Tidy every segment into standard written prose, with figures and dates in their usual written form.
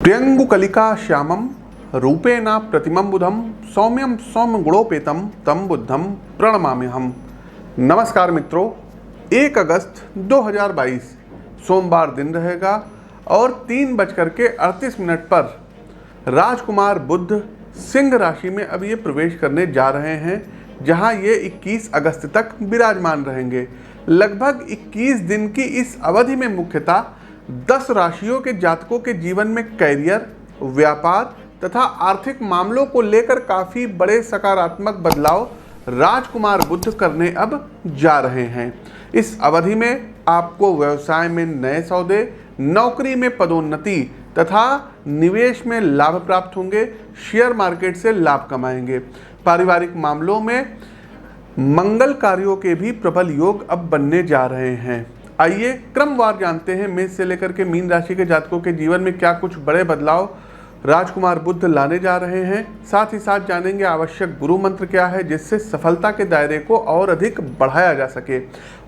प्रियंगुकलिका श्यामम रूपेण प्रतिमं बुधम सौम्यम सौम्य गुणोपेतम तम बुद्धम प्रणमाम्यहम। नमस्कार मित्रों, 1 अगस्त 2022 सोमवार दिन रहेगा और 3:38 पर राजकुमार बुध सिंह राशि में अब ये प्रवेश करने जा रहे हैं, जहां ये 21 अगस्त तक विराजमान रहेंगे। लगभग 21 दिन की इस अवधि में मुख्यतः 10 राशियों के जातकों के जीवन में कैरियर, व्यापार तथा आर्थिक मामलों को लेकर काफ़ी बड़े सकारात्मक बदलाव राजकुमार बुध करने अब जा रहे हैं। इस अवधि में आपको व्यवसाय में नए सौदे, नौकरी में पदोन्नति तथा निवेश में लाभ प्राप्त होंगे। शेयर मार्केट से लाभ कमाएंगे। पारिवारिक मामलों में मंगल कार्यों के भी प्रबल योग अब बनने जा रहे हैं। आइए क्रमवार जानते हैं मेष से लेकर के मीन राशि के जातकों के जीवन में क्या कुछ बड़े बदलाव राजकुमार बुध लाने जा रहे हैं। साथ ही साथ जानेंगे आवश्यक गुरु मंत्र क्या है, जिससे सफलता के दायरे को और अधिक बढ़ाया जा सके।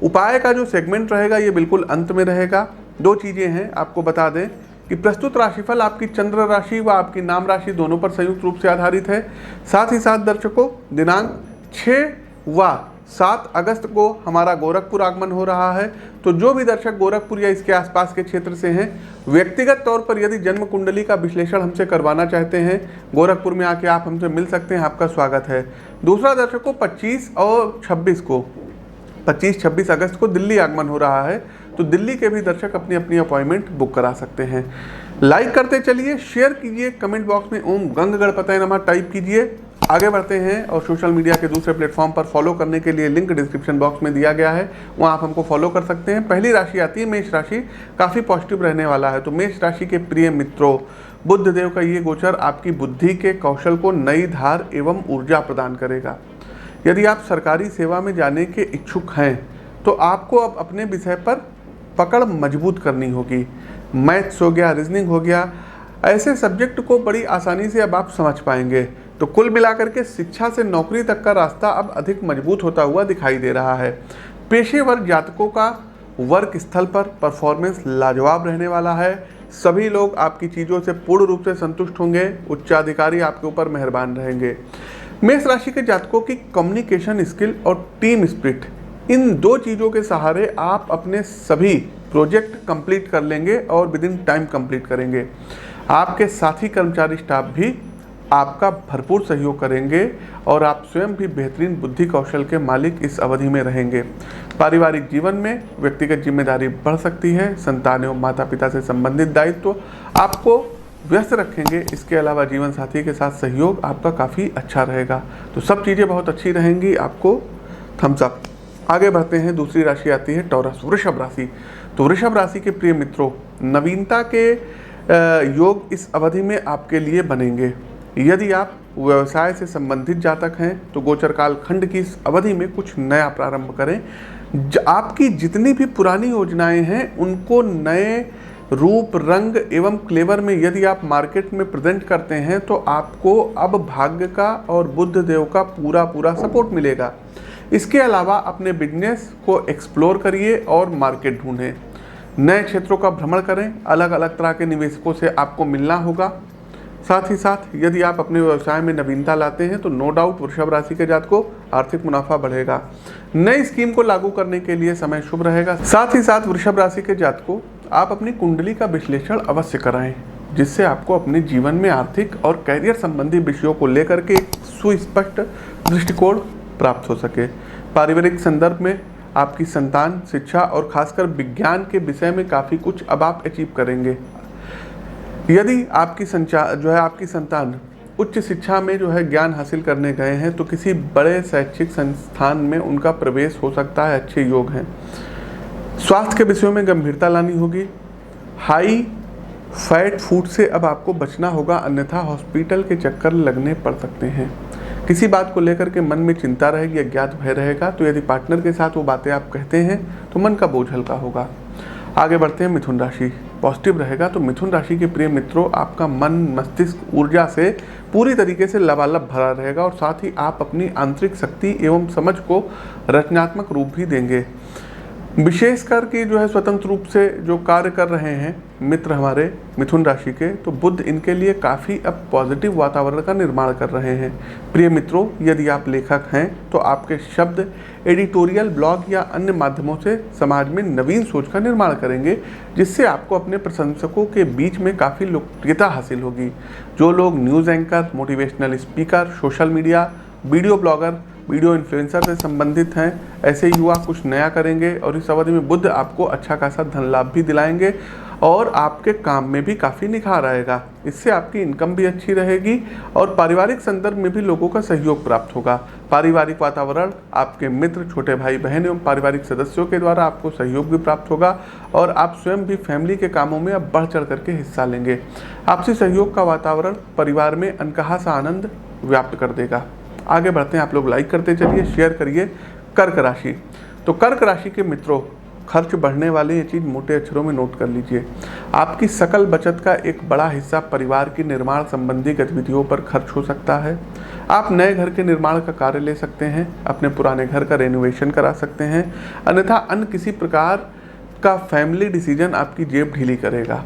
उपाय का जो सेगमेंट रहेगा ये बिल्कुल अंत में रहेगा। 2 चीज़ें हैं, आपको बता दें कि प्रस्तुत राशिफल आपकी चंद्र राशि व आपकी नाम राशि दोनों पर संयुक्त रूप से आधारित है। साथ ही साथ दर्शकों, दिनांक 6 व 7 अगस्त को हमारा गोरखपुर आगमन हो रहा है, तो जो भी दर्शक गोरखपुर या इसके आसपास के क्षेत्र से हैं, व्यक्तिगत तौर पर यदि जन्म कुंडली का विश्लेषण हमसे करवाना चाहते हैं, गोरखपुर में आके आप हमसे मिल सकते हैं। आपका स्वागत है। दूसरा दर्शकों, 25 और 26 अगस्त को दिल्ली आगमन हो रहा है, तो दिल्ली के भी दर्शक अपनी अपनी अपॉइंटमेंट बुक करा सकते हैं। लाइक करते चलिए, शेयर कीजिए, कमेंट बॉक्स में ओम गंग गणपतये नमः टाइप कीजिए। आगे बढ़ते हैं और सोशल मीडिया के दूसरे प्लेटफॉर्म पर फॉलो करने के लिए लिंक डिस्क्रिप्शन बॉक्स में दिया गया है, वहाँ आप हमको फॉलो कर सकते हैं। पहली राशि आती है मेष राशि, काफ़ी पॉजिटिव रहने वाला है। तो मेष राशि के प्रिय मित्रों, बुध देव का ये गोचर आपकी बुद्धि के कौशल को नई धार एवं ऊर्जा प्रदान करेगा। यदि आप सरकारी सेवा में जाने के इच्छुक हैं तो आपको अब अपने विषय पर पकड़ मजबूत करनी होगी। मैथ्स हो गया, रीजनिंग हो गया, ऐसे सब्जेक्ट को बड़ी आसानी से अब आप समझ पाएंगे। तो कुल मिलाकर के शिक्षा से नौकरी तक का रास्ता अब अधिक मजबूत होता हुआ दिखाई दे रहा है। पेशेवर जातकों का वर्क स्थल पर परफॉर्मेंस लाजवाब रहने वाला है। सभी लोग आपकी चीज़ों से पूर्ण रूप से संतुष्ट होंगे। उच्चाधिकारी आपके ऊपर मेहरबान रहेंगे। मेष राशि के जातकों की कम्युनिकेशन स्किल और टीम स्पिरिट, इन 2 चीज़ों के सहारे आप अपने सभी प्रोजेक्ट कंप्लीट कर लेंगे और विद इन टाइम कंप्लीट करेंगे। आपके साथी कर्मचारी स्टाफ भी आपका भरपूर सहयोग करेंगे और आप स्वयं भी बेहतरीन बुद्धि कौशल के मालिक इस अवधि में रहेंगे। पारिवारिक जीवन में व्यक्तिगत जिम्मेदारी बढ़ सकती है। संतान एवं माता पिता से संबंधित दायित्व आपको व्यस्त रखेंगे। इसके अलावा जीवन साथी के साथ सहयोग आपका काफ़ी अच्छा रहेगा। तो सब चीज़ें बहुत अच्छी रहेंगी। आपको थम्स अप। आगे बढ़ते हैं, दूसरी राशि आती है टॉरस, वृषभ राशि। तो वृषभ राशि के प्रिय मित्रों, नवीनता के योग इस अवधि में आपके लिए बनेंगे। यदि आप व्यवसाय से संबंधित जातक हैं तो गोचर काल खंड की इस अवधि में कुछ नया प्रारंभ करें। आपकी जितनी भी पुरानी योजनाएं हैं उनको नए रूप, रंग एवं क्लेवर में यदि आप मार्केट में प्रेजेंट करते हैं तो आपको अब भाग्य का और बुध देव का पूरा सपोर्ट मिलेगा। इसके अलावा अपने बिजनेस को एक्सप्लोर करिए और मार्केट ढूंढें। नए क्षेत्रों का भ्रमण करें। अलग अलग तरह के निवेशकों से आपको मिलना होगा। साथ ही साथ यदि आप अपने व्यवसाय में नवीनता लाते हैं तो नो डाउट वृषभ राशि के जातकों आर्थिक मुनाफा बढ़ेगा। नई स्कीम को लागू करने के लिए समय शुभ रहेगा। साथ ही साथ वृषभ राशि के जातकों, आप अपनी कुंडली का विश्लेषण अवश्य कराएं, जिससे आपको अपने जीवन में आर्थिक और कैरियर संबंधी विषयों को लेकर के एक सुस्पष्ट दृष्टिकोण प्राप्त हो सके। पारिवारिक संदर्भ में आपकी संतान, शिक्षा और खासकर विज्ञान के विषय में काफ़ी कुछ अब आप अचीव करेंगे। यदि आपकी आपकी संतान उच्च शिक्षा में ज्ञान हासिल करने गए हैं तो किसी बड़े शैक्षिक संस्थान में उनका प्रवेश हो सकता है। अच्छे योग हैं। स्वास्थ्य के विषयों में गंभीरता लानी होगी। हाई फैट फूड से अब आपको बचना होगा, अन्यथा हॉस्पिटल के चक्कर लगने पड़ सकते हैं। किसी बात को लेकर के मन में चिंता रहेगी, अज्ञात भय रहेगा, तो यदि पार्टनर के साथ वो बातें आप कहते हैं तो मन का बोझ हल्का होगा। आगे बढ़ते हैं, मिथुन राशि पॉजिटिव रहेगा। तो मिथुन राशि के प्रिय मित्रों, आपका मन, मस्तिष्क ऊर्जा से पूरी तरीके से लबालब भरा रहेगा और साथ ही आप अपनी आंतरिक शक्ति एवं समझ को रचनात्मक रूप भी देंगे। विशेषकर कि जो है स्वतंत्र रूप से जो कार्य कर रहे हैं मित्र हमारे मिथुन राशि के, तो बुध इनके लिए काफ़ी अब पॉजिटिव वातावरण का निर्माण कर रहे हैं। प्रिय मित्रों, यदि आप लेखक हैं तो आपके शब्द एडिटोरियल, ब्लॉग या अन्य माध्यमों से समाज में नवीन सोच का निर्माण करेंगे, जिससे आपको अपने प्रशंसकों के बीच में काफ़ी लोकप्रियता हासिल होगी। जो लोग news anchor, motivational speaker, social media, video blogger, video influencer से संबंधित हैं, ऐसे युवा कुछ नया करेंगे और इस अवधि में बुध आपको अच्छा खासा धन लाभ भी दिलाएंगे और आपके काम में भी काफ़ी निखार आएगा। इससे आपकी इनकम भी अच्छी रहेगी और पारिवारिक संदर्भ में भी लोगों का सहयोग प्राप्त होगा। पारिवारिक वातावरण, आपके मित्र, छोटे भाई बहन एवं पारिवारिक सदस्यों के द्वारा आपको सहयोग भी प्राप्त होगा और आप स्वयं भी फैमिली के कामों में अब बढ़ चढ़ करके हिस्सा लेंगे। आपसी सहयोग का वातावरण परिवार में अनकहा सा आनंद व्याप्त कर देगा। आगे बढ़ते हैं, आप लोग लाइक करते चलिए, शेयर करिए। कर्क राशि, तो कर्क राशि के मित्रों, खर्च बढ़ने वाले ये चीज़ मोटे अक्षरों में नोट कर लीजिए। आपकी सकल बचत का एक बड़ा हिस्सा परिवार की निर्माण संबंधी गतिविधियों पर खर्च हो सकता है। आप नए घर के निर्माण का कार्य ले सकते हैं, अपने पुराने घर का रेनोवेशन करा सकते हैं, अन्यथा अन्य किसी प्रकार का फैमिली डिसीजन आपकी जेब ढीली करेगा।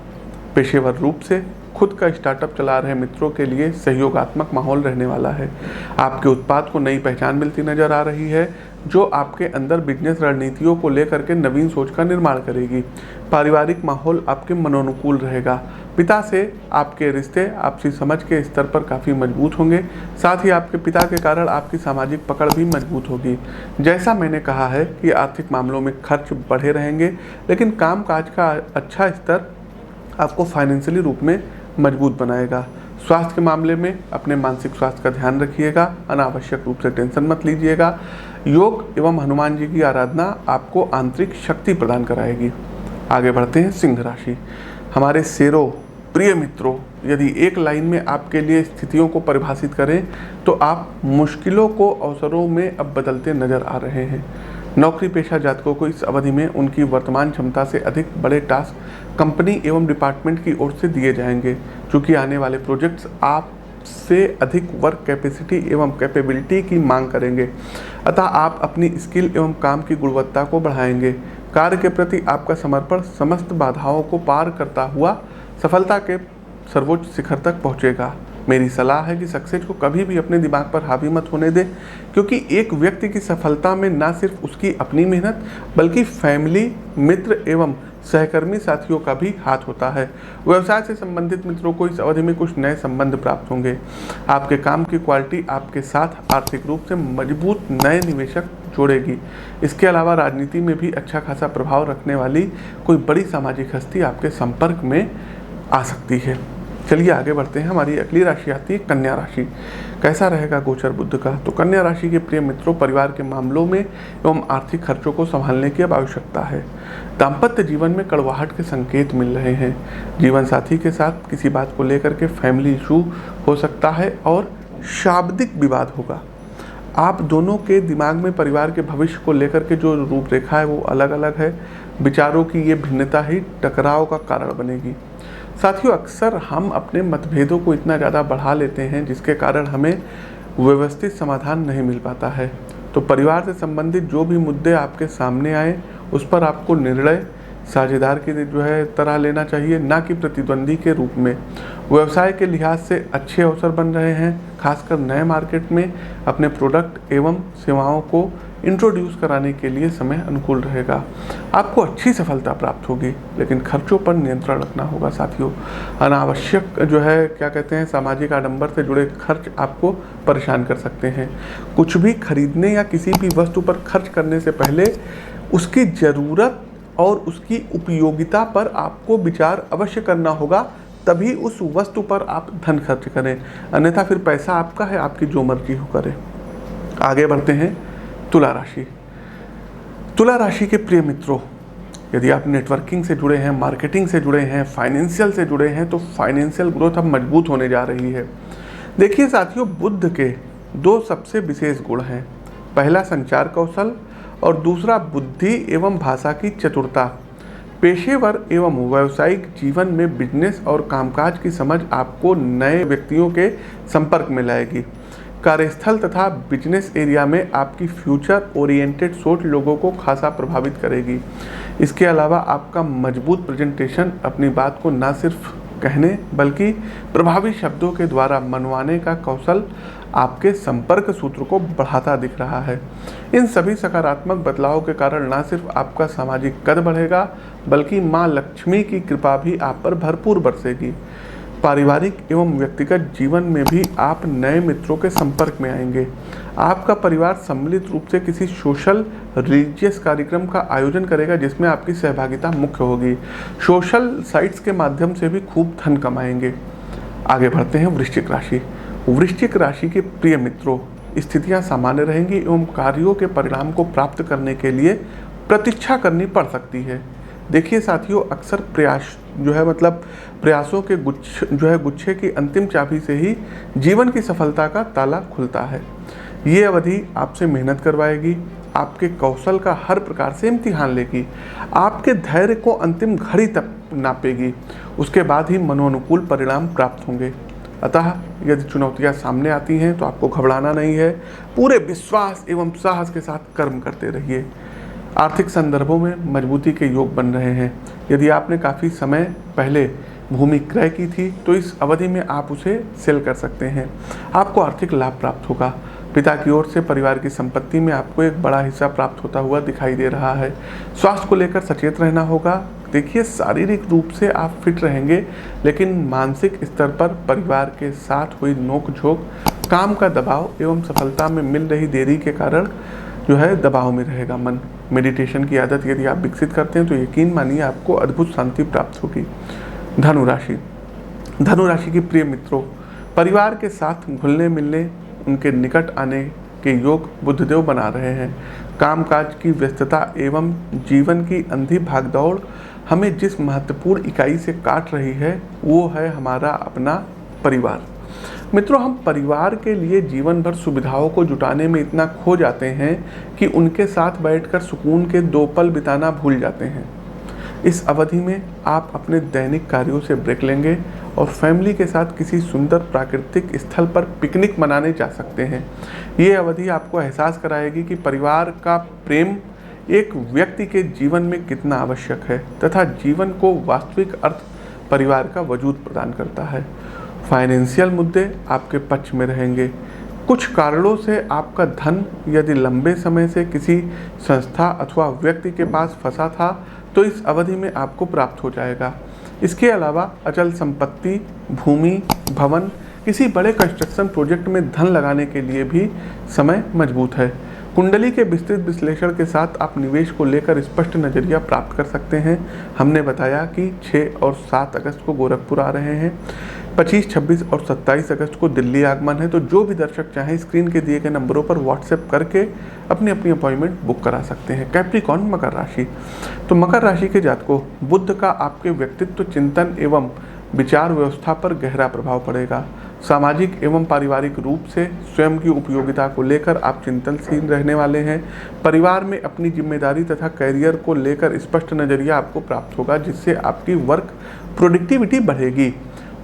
पेशेवर रूप से खुद का स्टार्टअप चला रहे मित्रों के लिए सहयोगात्मक माहौल रहने वाला है। आपके उत्पाद को नई पहचान मिलती नजर आ रही है, जो आपके अंदर बिजनेस रणनीतियों को लेकर के नवीन सोच का निर्माण करेगी। पारिवारिक माहौल आपके मनोनुकूल रहेगा। पिता से आपके रिश्ते आपसी समझ के स्तर पर काफ़ी मजबूत होंगे। साथ ही आपके पिता के कारण आपकी सामाजिक पकड़ भी मजबूत होगी। जैसा मैंने कहा है कि आर्थिक मामलों में खर्च बढ़े रहेंगे, लेकिन कामकाज का अच्छा स्तर आपको फाइनेंशियली रूप में मजबूत बनाएगा। स्वास्थ्य के मामले में अपने मानसिक स्वास्थ्य का ध्यान रखिएगा, अनावश्यक रूप से टेंशन मत लीजिएगा। योग एवं हनुमान जी की आराधना आपको आंतरिक शक्ति प्रदान कराएगी। आगे बढ़ते हैं, सिंह राशि। हमारे शेरों, प्रिय मित्रों, यदि एक लाइन में आपके लिए स्थितियों को परिभाषित करें तो आप मुश्किलों को अवसरों में अब बदलते नजर आ रहे हैं। नौकरी पेशा जातकों को इस अवधि में उनकी वर्तमान क्षमता से अधिक बड़े टास्क कंपनी एवं डिपार्टमेंट की ओर से दिए जाएंगे, चूँकि आने वाले प्रोजेक्ट्स आपसे अधिक वर्क कैपेसिटी एवं कैपेबिलिटी की मांग करेंगे। अतः आप अपनी स्किल एवं काम की गुणवत्ता को बढ़ाएंगे। कार्य के प्रति आपका समर्पण समस्त बाधाओं को पार करता हुआ सफलता के सर्वोच्च शिखर तक पहुँचेगा। मेरी सलाह है कि सक्सेस को कभी भी अपने दिमाग पर हावी मत होने दें, क्योंकि एक व्यक्ति की सफलता में न सिर्फ उसकी अपनी मेहनत बल्कि फैमिली, मित्र एवं सहकर्मी साथियों का भी हाथ होता है। व्यवसाय से संबंधित मित्रों को इस अवधि में कुछ नए संबंध प्राप्त होंगे। आपके काम की क्वालिटी आपके साथ आर्थिक रूप से मजबूत नए निवेशक जोड़ेगी। इसके अलावा राजनीति में भी अच्छा खासा प्रभाव रखने वाली कोई बड़ी सामाजिक हस्ती आपके संपर्क में आ सकती है। चलिए आगे बढ़ते हैं। हमारी अगली राशि आती है कन्या राशि। कैसा रहेगा गोचर बुध का? तो कन्या राशि के प्रिय मित्रों, परिवार के मामलों में एवं आर्थिक खर्चों को संभालने की अब आवश्यकता है। दाम्पत्य जीवन में कड़वाहट के संकेत मिल रहे हैं। जीवन साथी के साथ किसी बात को लेकर के फैमिली इशू हो सकता है और शाब्दिक विवाद होगा। आप दोनों के दिमाग में परिवार के भविष्य को लेकर के जो रूपरेखा है वो अलग अलग है। विचारों की ये भिन्नता ही टकराव का कारण बनेगी। साथियों, अक्सर हम अपने मतभेदों को इतना ज़्यादा बढ़ा लेते हैं जिसके कारण हमें व्यवस्थित समाधान नहीं मिल पाता है। तो परिवार से संबंधित जो भी मुद्दे आपके सामने आए उस पर आपको निर्णय साझेदार की तरह लेना चाहिए, ना कि प्रतिद्वंदी के रूप में। व्यवसाय के लिहाज से अच्छे अवसर बन रहे हैं, खासकर नए मार्केट में अपने प्रोडक्ट एवं सेवाओं को इंट्रोड्यूस कराने के लिए समय अनुकूल रहेगा। आपको अच्छी सफलता प्राप्त होगी, लेकिन खर्चों पर नियंत्रण रखना होगा। साथियों, अनावश्यक सामाजिक आडंबर से जुड़े खर्च आपको परेशान कर सकते हैं। कुछ भी खरीदने या किसी भी वस्तु पर खर्च करने से पहले उसकी ज़रूरत और उसकी उपयोगिता पर आपको विचार अवश्य करना होगा, तभी उस वस्तु पर आप धन खर्च करें, अन्यथा फिर पैसा आपका है, आपकी जो मर्जी हो करें। आगे बढ़ते हैं, तुला राशि। तुला राशि के प्रिय मित्रों, यदि आप नेटवर्किंग से जुड़े हैं, मार्केटिंग से जुड़े हैं, फाइनेंशियल से जुड़े हैं, तो फाइनेंशियल ग्रोथ अब मजबूत होने जा रही है। देखिए साथियों, बुध के दो सबसे विशेष गुण हैं। पहला संचार कौशल और दूसरा बुद्धि एवं भाषा की चतुरता। पेशेवर एवं व्यावसायिक जीवन में बिजनेस और कामकाज की समझ आपको नए व्यक्तियों के संपर्क में लाएगी। कार्यस्थल तथा बिजनेस एरिया में आपकी फ्यूचर ओरिएंटेड सोच लोगों को खासा प्रभावित करेगी। इसके अलावा आपका मजबूत प्रेजेंटेशन अपनी बात को न सिर्फ कहने बल्कि प्रभावी शब्दों के द्वारा मनवाने का कौशल आपके संपर्क सूत्र को बढ़ाता दिख रहा है। इन सभी सकारात्मक बदलावों के कारण न सिर्फ आपका सामाजिक कद बढ़ेगा बल्कि माँ लक्ष्मी की कृपा भी आप पर भरपूर बरसेगी। पारिवारिक एवं व्यक्तिगत जीवन में भी आप नए मित्रों के संपर्क में आएंगे। आपका परिवार सम्मिलित रूप से किसी सोशल रिलीजियस कार्यक्रम का आयोजन करेगा जिसमें आपकी सहभागिता मुख्य होगी। सोशल साइट्स के माध्यम से भी खूब धन कमाएंगे। आगे बढ़ते हैं वृश्चिक राशि। वृश्चिक राशि के प्रिय मित्रों, स्थितियां सामान्य रहेंगी एवं कार्यों के परिणाम को प्राप्त करने के लिए प्रतीक्षा करनी पड़ सकती है। देखिए साथियों, अक्सर प्रयासों के गुच्छे की अंतिम चाबी से ही जीवन की सफलता का ताला खुलता है। ये अवधि आपसे मेहनत करवाएगी, आपके कौशल का हर प्रकार से इम्तिहान लेगी, आपके धैर्य को अंतिम घड़ी तक नापेगी। उसके बाद ही मनोनुकूल परिणाम प्राप्त होंगे। अतः यदि चुनौतियां सामने आती हैं तो आपको घबराना नहीं है, पूरे विश्वास एवं साहस के साथ कर्म करते रहिए। आर्थिक संदर्भों में मजबूती के योग बन रहे हैं। यदि आपने काफ़ी समय पहले भूमि क्रय की थी तो इस अवधि में आप उसे सेल कर सकते हैं। आपको आर्थिक लाभ प्राप्त होगा। पिता की ओर से परिवार की संपत्ति में आपको एक बड़ा हिस्सा प्राप्त होता हुआ दिखाई दे रहा है। स्वास्थ्य को लेकर सचेत रहना होगा। देखिए, शारीरिक रूप से आप फिट रहेंगे लेकिन मानसिक स्तर पर परिवार के साथ हुई नोकझोंक, काम का दबाव एवं सफलता में मिल रही देरी के कारण दबाव में रहेगा मन। मेडिटेशन की आदत यदि आप विकसित करते हैं तो यकीन मानिए आपको अद्भुत शांति प्राप्त होगी। धनु राशि के प्रिय मित्रों, परिवार के साथ घुलने मिलने, उनके निकट आने के योग बुद्धदेव बना रहे हैं। कामकाज की व्यस्तता एवं जीवन की अंधी भागदौड़ हमें जिस महत्वपूर्ण इकाई से काट रही है वो है हमारा अपना परिवार। मित्रों, हम परिवार के लिए जीवन भर सुविधाओं को जुटाने में इतना खो जाते हैं कि उनके साथ बैठकर सुकून के 2 पल बिताना भूल जाते हैं। इस अवधि में आप अपने दैनिक कार्यों से ब्रेक लेंगे और फैमिली के साथ किसी सुंदर प्राकृतिक स्थल पर पिकनिक मनाने जा सकते हैं। ये अवधि आपको एहसास कराएगी कि परिवार का प्रेम एक व्यक्ति के जीवन में कितना आवश्यक है तथा जीवन को वास्तविक अर्थ परिवार का वजूद प्रदान करता है। फाइनेंशियल मुद्दे आपके पक्ष में रहेंगे। कुछ कारणों से आपका धन यदि लंबे समय से किसी संस्था अथवा व्यक्ति के पास फंसा था तो इस अवधि में आपको प्राप्त हो जाएगा। इसके अलावा अचल संपत्ति, भूमि, भवन, किसी बड़े कंस्ट्रक्शन प्रोजेक्ट में धन लगाने के लिए भी समय मजबूत है। कुंडली के विस्तृत विश्लेषण के साथ आप निवेश को लेकर स्पष्ट नजरिया प्राप्त कर सकते हैं। हमने बताया कि 6 और 7 अगस्त को गोरखपुर आ रहे हैं। 25, 26 और 27 अगस्त को दिल्ली आगमन है। तो जो भी दर्शक चाहें स्क्रीन के दिए गए नंबरों पर व्हाट्सएप करके अपनी अपॉइंटमेंट बुक करा सकते हैं। कैप्रिकॉर्न, मकर राशि। तो मकर राशि के जातकों, बुध का आपके व्यक्तित्व, चिंतन एवं विचार व्यवस्था पर गहरा प्रभाव पड़ेगा। सामाजिक एवं पारिवारिक रूप से स्वयं की उपयोगिता को लेकर आप चिंतनशील रहने वाले हैं। परिवार में अपनी जिम्मेदारी तथा करियर को लेकर स्पष्ट नजरिया आपको प्राप्त होगा जिससे आपकी वर्क प्रोडक्टिविटी बढ़ेगी।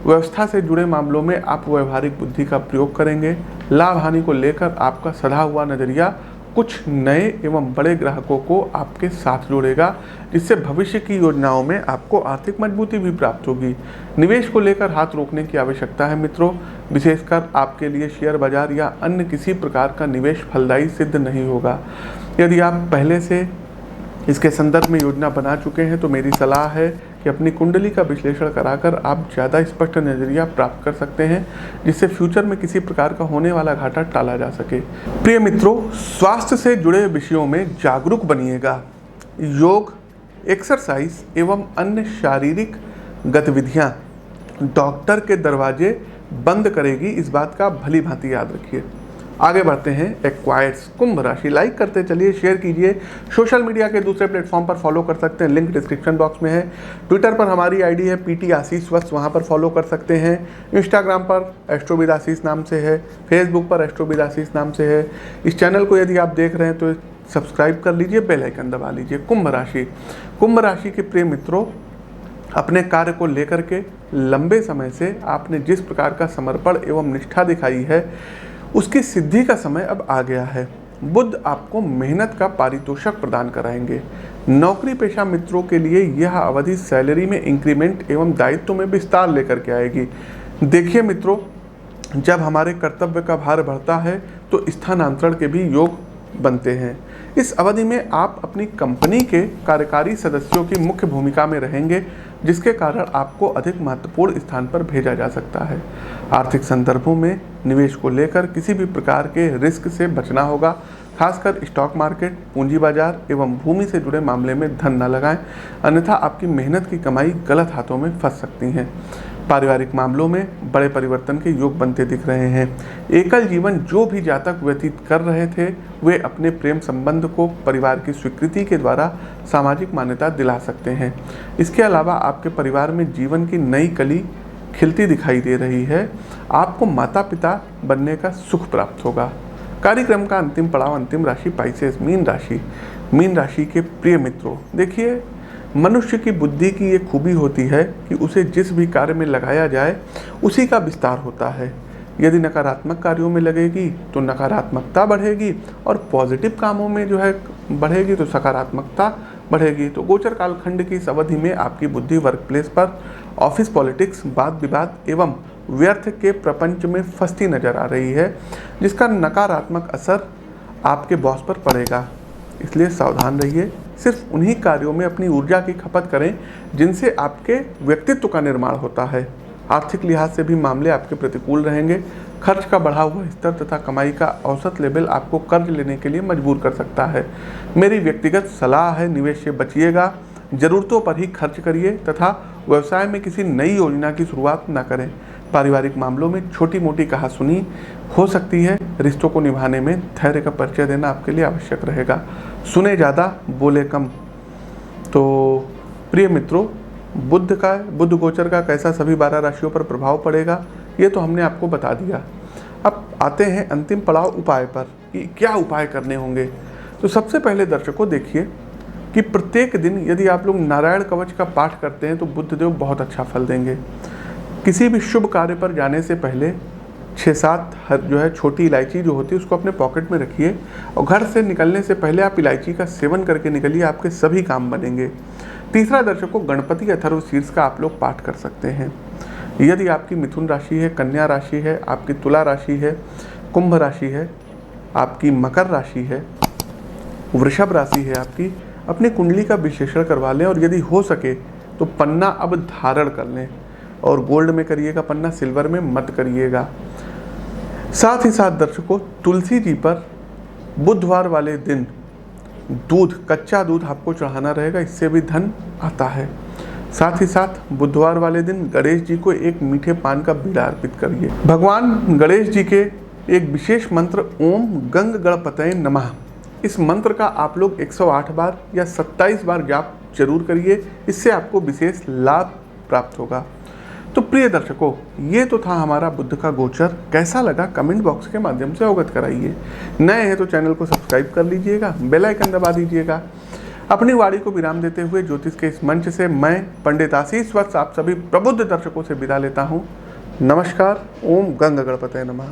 व्यवस्था से जुड़े मामलों में आप व्यवहारिक बुद्धि का प्रयोग करेंगे। लाभ हानि को लेकर आपका सधा हुआ नजरिया कुछ नए एवं बड़े ग्राहकों को आपके साथ जोड़ेगा जिससे भविष्य की योजनाओं में आपको आर्थिक मजबूती भी प्राप्त होगी। निवेश को लेकर हाथ रोकने की आवश्यकता है मित्रों। विशेषकर आपके लिए शेयर बाजार या अन्य किसी प्रकार का निवेश फलदायी सिद्ध नहीं होगा। यदि आप पहले से इसके संदर्भ में योजना बना चुके हैं तो मेरी सलाह है कि अपनी कुंडली का विश्लेषण कराकर आप ज़्यादा स्पष्ट नजरिया प्राप्त कर सकते हैं जिससे फ्यूचर में किसी प्रकार का होने वाला घाटा टाला जा सके। प्रिय मित्रों, स्वास्थ्य से जुड़े विषयों में जागरूक बनिएगा। योग, एक्सरसाइज एवं अन्य शारीरिक गतिविधियां डॉक्टर के दरवाजे बंद करेगी, इस बात का भली भांति याद रखिए। आगे बढ़ते हैं एक्वायर्स, कुंभ राशि। लाइक करते चलिए, शेयर कीजिए। सोशल मीडिया के दूसरे प्लेटफॉर्म पर फॉलो कर सकते हैं, लिंक डिस्क्रिप्शन बॉक्स में है। ट्विटर पर हमारी आईडी है PT आशीष वत्स, वहाँ पर फॉलो कर सकते हैं। इंस्टाग्राम पर एस्ट्रोविद आशीष नाम से है। फेसबुक पर एस्ट्रोविद आशीष नाम से है। इस चैनल को यदि आप देख रहे हैं तो सब्सक्राइब कर लीजिए, बेल आइकन दबा लीजिए। कुंभ राशि के प्रिय मित्रों, अपने कार्य को लेकर के लंबे समय से आपने जिस प्रकार का समर्पण एवं निष्ठा दिखाई है उसकी सिद्धि का समय अब आ गया है। बुध आपको मेहनत का पारितोषिक प्रदान कराएंगे। नौकरी पेशा मित्रों के लिए यह अवधि सैलरी में इंक्रीमेंट एवं दायित्व में विस्तार लेकर के आएगी। देखिए मित्रों, जब हमारे कर्तव्य का भार बढ़ता है तो स्थानांतरण के भी योग बनते हैं। इस अवधि में आप अपनी कंपनी के कार्यकारी सदस्यों की मुख्य भूमिका में रहेंगे, जिसके कारण आपको अधिक महत्वपूर्ण स्थान पर भेजा जा सकता है। आर्थिक संदर्भों में निवेश को लेकर किसी भी प्रकार के रिस्क से बचना होगा। खासकर स्टॉक मार्केट, पूंजी बाजार एवं भूमि से जुड़े मामले में धन न लगाएं, अन्यथा आपकी मेहनत की कमाई गलत हाथों में फंस सकती हैं। पारिवारिक मामलों में बड़े परिवर्तन के योग बनते दिख रहे हैं। एकल जीवन जो भी जातक व्यतीत कर रहे थे, वे अपने प्रेम संबंध को परिवार की स्वीकृति के द्वारा सामाजिक मान्यता दिला सकते हैं। इसके अलावा आपके परिवार में जीवन की नई कली खिलती दिखाई दे रही है। आपको माता पिता बनने का सुख प्राप्त होगा। कार्यक्रम का अंतिम पड़ाव, अंतिम राशि पाइसेस, मीन राशि। मीन राशि के प्रिय मित्रों, देखिए, मनुष्य की बुद्धि की ये खूबी होती है कि उसे जिस भी कार्य में लगाया जाए उसी का विस्तार होता है। यदि नकारात्मक कार्यों में लगेगी तो नकारात्मकता बढ़ेगी, और पॉजिटिव कामों में जो है बढ़ेगी तो सकारात्मकता बढ़ेगी। तो गोचर कालखंड की इस अवधि में आपकी बुद्धि वर्क प्लेस पर, ऑफिस पॉलिटिक्स, वाद विवाद एवं व्यर्थ के प्रपंच में फंसती नजर आ रही है, जिसका नकारात्मक असर आपके बॉस पर पड़ेगा। इसलिए सावधान रहिए। सिर्फ उन्हीं कार्यों में अपनी ऊर्जा की खपत करें जिनसे आपके व्यक्तित्व का निर्माण होता है। आर्थिक लिहाज से भी मामले आपके प्रतिकूल रहेंगे। खर्च का बढ़ा हुआ स्तर तथा कमाई का औसत लेवल आपको कर्ज लेने के लिए मजबूर कर सकता है। मेरी व्यक्तिगत सलाह है, निवेश से बचिएगा, जरूरतों पर ही खर्च करिए तथा व्यवसाय में किसी नई योजना की शुरुआत न करें। पारिवारिक मामलों में छोटी मोटी कहासुनी हो सकती है। रिश्तों को निभाने में धैर्य का परिचय देना आपके लिए आवश्यक रहेगा। सुने ज़्यादा, बोले कम। तो प्रिय मित्रों, बुध गोचर का कैसा सभी 12 राशियों पर प्रभाव पड़ेगा, ये तो हमने आपको बता दिया। अब आते हैं अंतिम पड़ाव, उपाय पर कि क्या उपाय करने होंगे। तो सबसे पहले दर्शकों, देखिए कि प्रत्येक दिन यदि आप लोग नारायण कवच का पाठ करते हैं तो बुधदेव बहुत अच्छा फल देंगे। किसी भी शुभ कार्य पर जाने से पहले 6-7 जो है छोटी इलायची जो होती है उसको अपने पॉकेट में रखिए, और घर से निकलने से पहले आप इलायची का सेवन करके निकलिए, आपके सभी काम बनेंगे। तीसरा दर्शकों, गणपति अथर्व शीर्ष का आप लोग पाठ कर सकते हैं। यदि आपकी मिथुन राशि है, कन्या राशि है, आपकी तुला राशि है, कुंभ राशि है, आपकी मकर राशि है, वृषभ राशि है आपकी, अपनी कुंडली का विश्लेषण करवा लें, और यदि हो सके तो पन्ना अब धारण कर लें, और गोल्ड में करिएगा पन्ना, सिल्वर में मत करिएगा। साथ ही साथ दर्शकों, तुलसी जी पर बुधवार वाले दिन दूध, कच्चा दूध आपको चढ़ाना रहेगा, इससे भी धन आता है। साथ ही साथ बुधवार वाले दिन गणेश जी को एक मीठे पान का बीड़ा अर्पित करिए। भगवान गणेश जी के एक विशेष मंत्र ओम गंग गणपतये नमः, इस मंत्र का आप लोग 108 बार या 27 बार जाप जरूर करिए, इससे आपको विशेष लाभ प्राप्त होगा। तो प्रिय दर्शकों, ये तो था हमारा बुध का गोचर। कैसा लगा कमेंट बॉक्स के माध्यम से अवगत कराइए। नए हैं तो चैनल को सब्सक्राइब कर लीजिएगा, बेल आइकन दबा दीजिएगा। अपनी वाणी को विराम देते हुए ज्योतिष के इस मंच से मैं पंडित आशीष वत्स आप सभी प्रबुद्ध दर्शकों से विदा लेता हूँ। नमस्कार। ओम गंग गणपतये नमः।